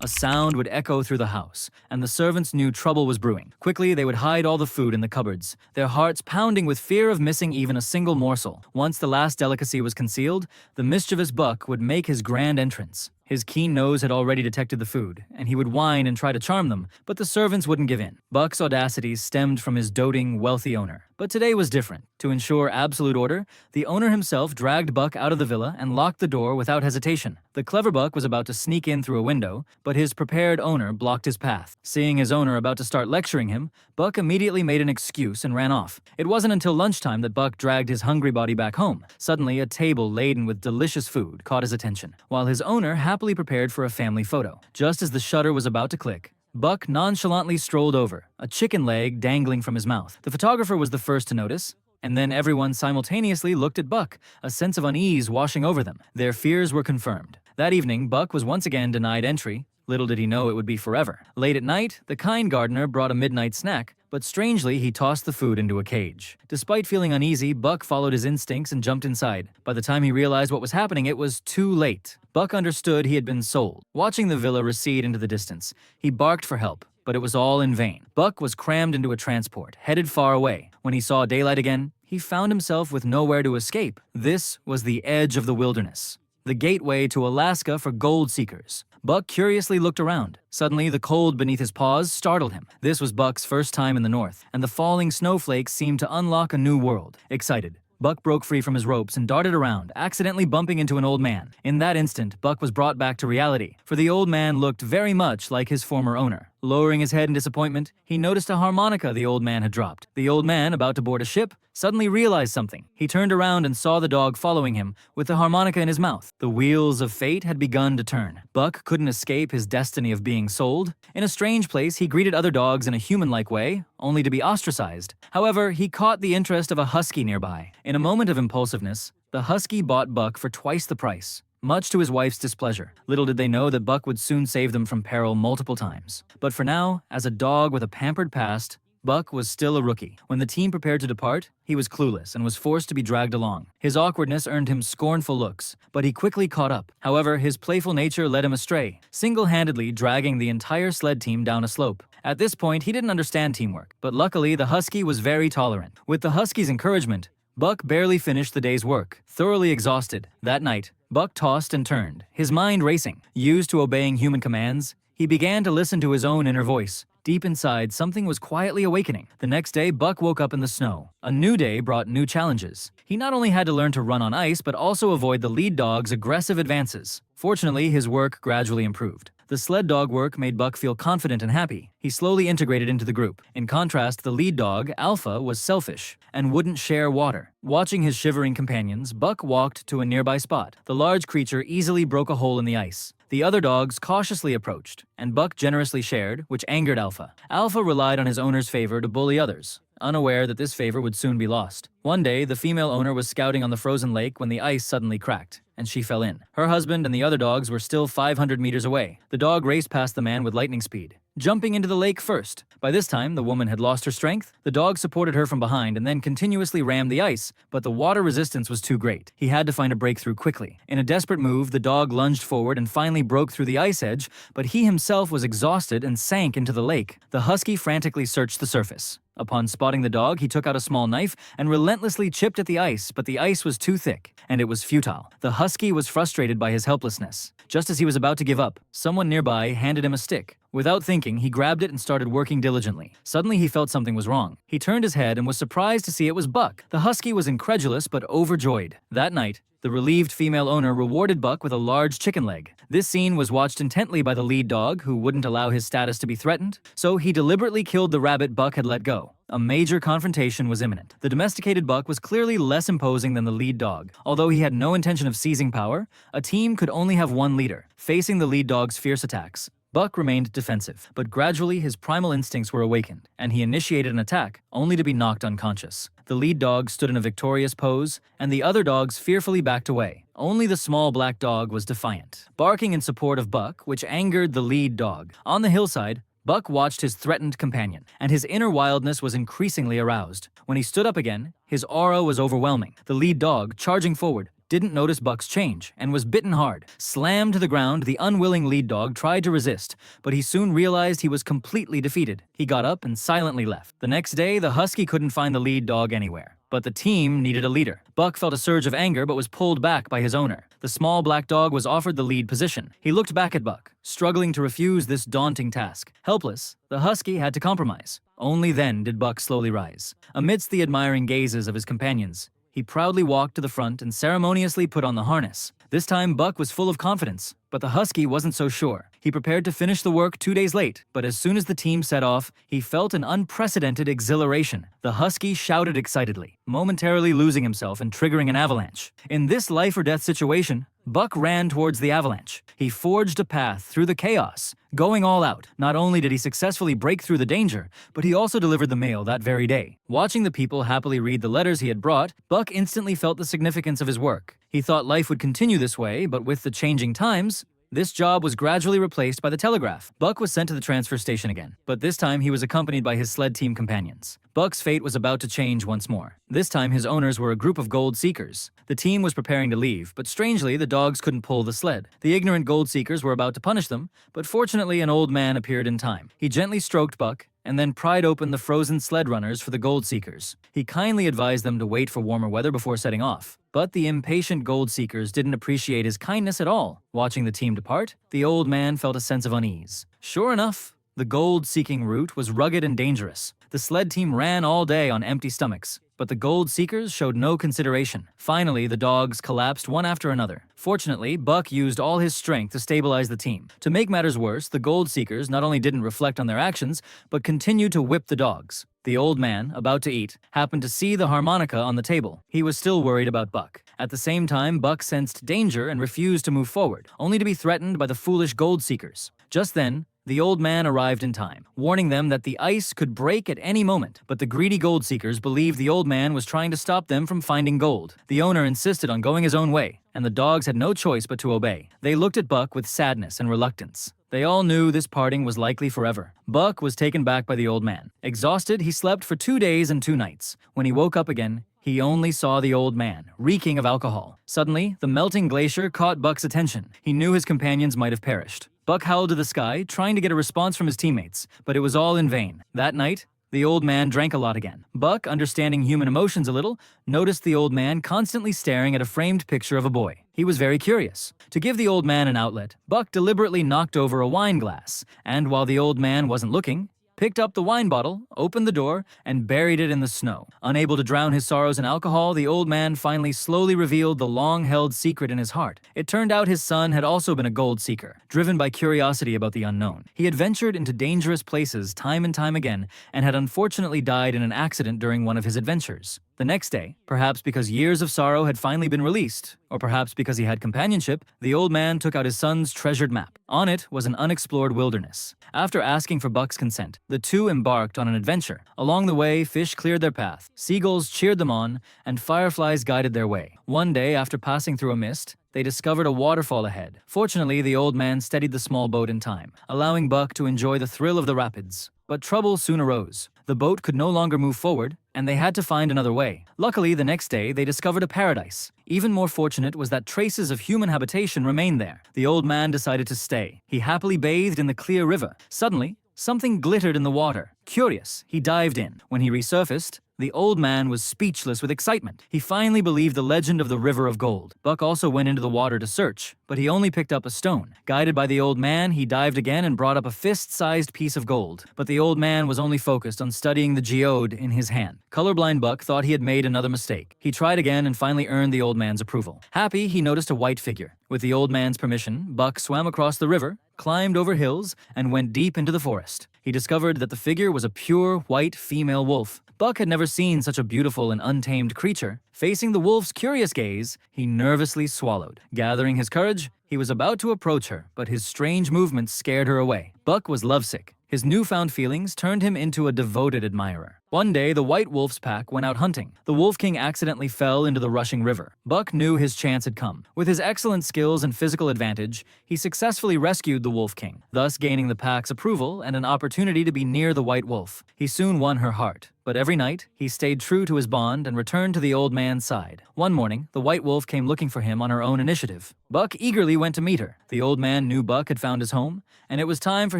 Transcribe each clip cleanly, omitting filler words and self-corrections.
A sound would echo through the house, and the servants knew trouble was brewing. Quickly, they would hide all the food in the cupboards, their hearts pounding with fear of missing even a single morsel. Once the last delicacy was concealed, the mischievous Buck would make his grand entrance. His keen nose had already detected the food, and he would whine and try to charm them, but the servants wouldn't give in. Buck's audacity stemmed from his doting, wealthy owner. But today was different. To ensure absolute order, the owner himself dragged Buck out of the villa and locked the door without hesitation. The clever Buck was about to sneak in through a window, but his prepared owner blocked his path. Seeing his owner about to start lecturing him, Buck immediately made an excuse and ran off. It wasn't until lunchtime that Buck dragged his hungry body back home. Suddenly, a table laden with delicious food caught his attention, while his owner happily prepared for a family photo. Just as the shutter was about to click, Buck nonchalantly strolled over, a chicken leg dangling from his mouth. The photographer was the first to notice, and then everyone simultaneously looked at Buck, a sense of unease washing over them. Their fears were confirmed. That evening, Buck was once again denied entry. Little did he know it would be forever. Late at night, the kind gardener brought a midnight snack, but strangely, he tossed the food into a cage. Despite feeling uneasy, Buck followed his instincts and jumped inside. By the time he realized what was happening, it was too late. Buck understood he had been sold. Watching the villa recede into the distance, he barked for help, but it was all in vain. Buck was crammed into a transport, headed far away. When he saw daylight again, he found himself with nowhere to escape. This was the edge of the wilderness, the gateway to Alaska for gold seekers. Buck curiously looked around. Suddenly, the cold beneath his paws startled him. This was Buck's first time in the north, and the falling snowflakes seemed to unlock a new world. Excited, Buck broke free from his ropes and darted around, accidentally bumping into an old man. In that instant, Buck was brought back to reality, for the old man looked very much like his former owner. Lowering his head in disappointment, he noticed a harmonica the old man had dropped. The old man, about to board a ship, suddenly realized something. He turned around and saw the dog following him, with the harmonica in his mouth. The wheels of fate had begun to turn. Buck couldn't escape his destiny of being sold. In a strange place, he greeted other dogs in a human-like way, only to be ostracized. However, he caught the interest of a husky nearby. In a moment of impulsiveness, the husky bought Buck for twice the price, much to his wife's displeasure. Little did they know that Buck would soon save them from peril multiple times. But for now, as a dog with a pampered past, Buck was still a rookie. When the team prepared to depart, he was clueless and was forced to be dragged along. His awkwardness earned him scornful looks, but he quickly caught up. However, his playful nature led him astray, single-handedly dragging the entire sled team down a slope. At this point, he didn't understand teamwork, but luckily the husky was very tolerant. With the husky's encouragement, Buck barely finished the day's work. Thoroughly exhausted, that night, Buck tossed and turned, his mind racing. Used to obeying human commands, he began to listen to his own inner voice. Deep inside, something was quietly awakening. The next day, Buck woke up in the snow. A new day brought new challenges. He not only had to learn to run on ice, but also avoid the lead dog's aggressive advances. Fortunately, his work gradually improved. The sled dog work made Buck feel confident and happy. He slowly integrated into the group. In contrast, the lead dog, Alpha, was selfish and wouldn't share water. Watching his shivering companions, Buck walked to a nearby spot. The large creature easily broke a hole in the ice. The other dogs cautiously approached, and Buck generously shared, which angered Alpha. Alpha relied on his owner's favor to bully others, unaware that this favor would soon be lost. One day, the female owner was scouting on the frozen lake when the ice suddenly cracked, and she fell in. Her husband and the other dogs were still 500 meters away. The dog raced past the man with lightning speed, jumping into the lake first. By this time, the woman had lost her strength. The dog supported her from behind and then continuously rammed the ice, but the water resistance was too great. He had to find a breakthrough quickly. In a desperate move, the dog lunged forward and finally broke through the ice edge, but he himself was exhausted and sank into the lake. The husky frantically searched the surface. Upon spotting the dog, he took out a small knife and relentlessly chipped at the ice, but the ice was too thick, and it was futile. The husky was frustrated by his helplessness. Just as he was about to give up, someone nearby handed him a stick. Without thinking, he grabbed it and started working diligently. Suddenly, he felt something was wrong. He turned his head and was surprised to see it was Buck. The husky was incredulous but overjoyed. That night, the relieved female owner rewarded Buck with a large chicken leg. This scene was watched intently by the lead dog, who wouldn't allow his status to be threatened, so he deliberately killed the rabbit Buck had let go. A major confrontation was imminent. The domesticated Buck was clearly less imposing than the lead dog. Although he had no intention of seizing power, a team could only have one leader. Facing the lead dog's fierce attacks, Buck remained defensive, but gradually his primal instincts were awakened, and he initiated an attack, only to be knocked unconscious. The lead dog stood in a victorious pose, and the other dogs fearfully backed away. Only the small black dog was defiant, barking in support of Buck, which angered the lead dog. On the hillside, Buck watched his threatened companion, and his inner wildness was increasingly aroused. When he stood up again, his aura was overwhelming. The lead dog, charging forward, didn't notice Buck's change and was bitten hard. Slammed to the ground, the unwilling lead dog tried to resist, but he soon realized he was completely defeated. He got up and silently left. The next day, the husky couldn't find the lead dog anywhere. But the team needed a leader. Buck felt a surge of anger but was pulled back by his owner. The small black dog was offered the lead position. He looked back at Buck, struggling to refuse this daunting task. Helpless, the husky had to compromise. Only then did Buck slowly rise. Amidst the admiring gazes of his companions, he proudly walked to the front and ceremoniously put on the harness. This time, Buck was full of confidence, but the husky wasn't so sure. He prepared to finish the work 2 days late, but as soon as the team set off, he felt an unprecedented exhilaration. The husky shouted excitedly, momentarily losing himself and triggering an avalanche. In this life-or-death situation, Buck ran towards the avalanche. He forged a path through the chaos, going all out. Not only did he successfully break through the danger, but he also delivered the mail that very day. Watching the people happily read the letters he had brought, Buck instantly felt the significance of his work. He thought life would continue this way, but with the changing times, this job was gradually replaced by the telegraph. Buck was sent to the transfer station again, but this time he was accompanied by his sled team companions. Buck's fate was about to change once more. This time his owners were a group of gold seekers. The team was preparing to leave, but strangely the dogs couldn't pull the sled. The ignorant gold seekers were about to punish them, but fortunately an old man appeared in time. He gently stroked Buck and then pried open the frozen sled runners for the gold seekers. He kindly advised them to wait for warmer weather before setting off. But the impatient gold seekers didn't appreciate his kindness at all. Watching the team depart, the old man felt a sense of unease. Sure enough, the gold-seeking route was rugged and dangerous. The sled team ran all day on empty stomachs, but the gold seekers showed no consideration. Finally, the dogs collapsed one after another. Fortunately, Buck used all his strength to stabilize the team. To make matters worse, the gold seekers not only didn't reflect on their actions, but continued to whip the dogs. The old man, about to eat, happened to see the harmonica on the table. He was still worried about Buck. At the same time, Buck sensed danger and refused to move forward, only to be threatened by the foolish gold seekers. Just then, the old man arrived in time, warning them that the ice could break at any moment, but the greedy gold seekers believed the old man was trying to stop them from finding gold. The owner insisted on going his own way, and the dogs had no choice but to obey. They looked at Buck with sadness and reluctance. They all knew this parting was likely forever. Buck was taken back by the old man. Exhausted, he slept for 2 days and 2 nights. When he woke up again, he only saw the old man, reeking of alcohol. Suddenly, the melting glacier caught Buck's attention. He knew his companions might have perished. Buck howled to the sky, trying to get a response from his teammates, but it was all in vain. That night, the old man drank a lot again. Buck, understanding human emotions a little, noticed the old man constantly staring at a framed picture of a boy. He was very curious. To give the old man an outlet, Buck deliberately knocked over a wine glass, and while the old man wasn't looking, picked up the wine bottle, opened the door, and buried it in the snow. Unable to drown his sorrows in alcohol, the old man finally slowly revealed the long-held secret in his heart. It turned out his son had also been a gold seeker, driven by curiosity about the unknown. He had ventured into dangerous places time and time again, and had unfortunately died in an accident during one of his adventures. The next day, perhaps because years of sorrow had finally been released, or perhaps because he had companionship, the old man took out his son's treasured map. On it was an unexplored wilderness. After asking for Buck's consent, the two embarked on an adventure. Along the way, fish cleared their path, seagulls cheered them on, and fireflies guided their way. One day, after passing through a mist, they discovered a waterfall ahead. Fortunately, the old man steadied the small boat in time, allowing Buck to enjoy the thrill of the rapids. But trouble soon arose. The boat could no longer move forward, and they had to find another way. Luckily, the next day, they discovered a paradise. Even more fortunate was that traces of human habitation remained there. The old man decided to stay. He happily bathed in the clear river. Suddenly, something glittered in the water. Curious, he dived in. When he resurfaced, the old man was speechless with excitement. He finally believed the legend of the River of Gold. Buck also went into the water to search, but he only picked up a stone. Guided by the old man, he dived again and brought up a fist-sized piece of gold. But the old man was only focused on studying the geode in his hand. Colorblind Buck thought he had made another mistake. He tried again and finally earned the old man's approval. Happy, he noticed a white figure. With the old man's permission, Buck swam across the river, climbed over hills, and went deep into the forest. He discovered that the figure was a pure, white female wolf. Buck had never seen such a beautiful and untamed creature. Facing the wolf's curious gaze, he nervously swallowed. Gathering his courage, he was about to approach her, but his strange movements scared her away. Buck was lovesick. His newfound feelings turned him into a devoted admirer. One day, the White Wolf's pack went out hunting. The Wolf King accidentally fell into the rushing river. Buck knew his chance had come. With his excellent skills and physical advantage, he successfully rescued the Wolf King, thus gaining the pack's approval and an opportunity to be near the White Wolf. He soon won her heart. But every night, he stayed true to his bond and returned to the old man's side. One morning, the White Wolf came looking for him on her own initiative. Buck eagerly went to meet her. The old man knew Buck had found his home, and it was time for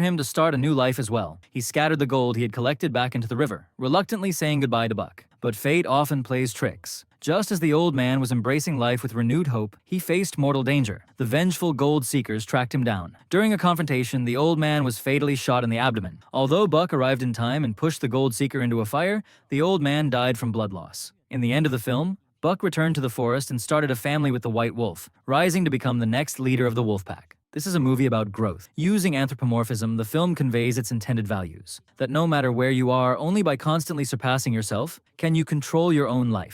him to start a new life as well. He scattered the gold he had collected back into the river, reluctantly saying goodbye to Buck. But fate often plays tricks. Just as the old man was embracing life with renewed hope, he faced mortal danger. The vengeful gold seekers tracked him down. During a confrontation, the old man was fatally shot in the abdomen. Although Buck arrived in time and pushed the gold seeker into a fire, the old man died from blood loss. In the end of the film, Buck returned to the forest and started a family with the White Wolf, rising to become the next leader of the wolf pack. This is a movie about growth. Using anthropomorphism, the film conveys its intended values. That no matter where you are, only by constantly surpassing yourself can you control your own life.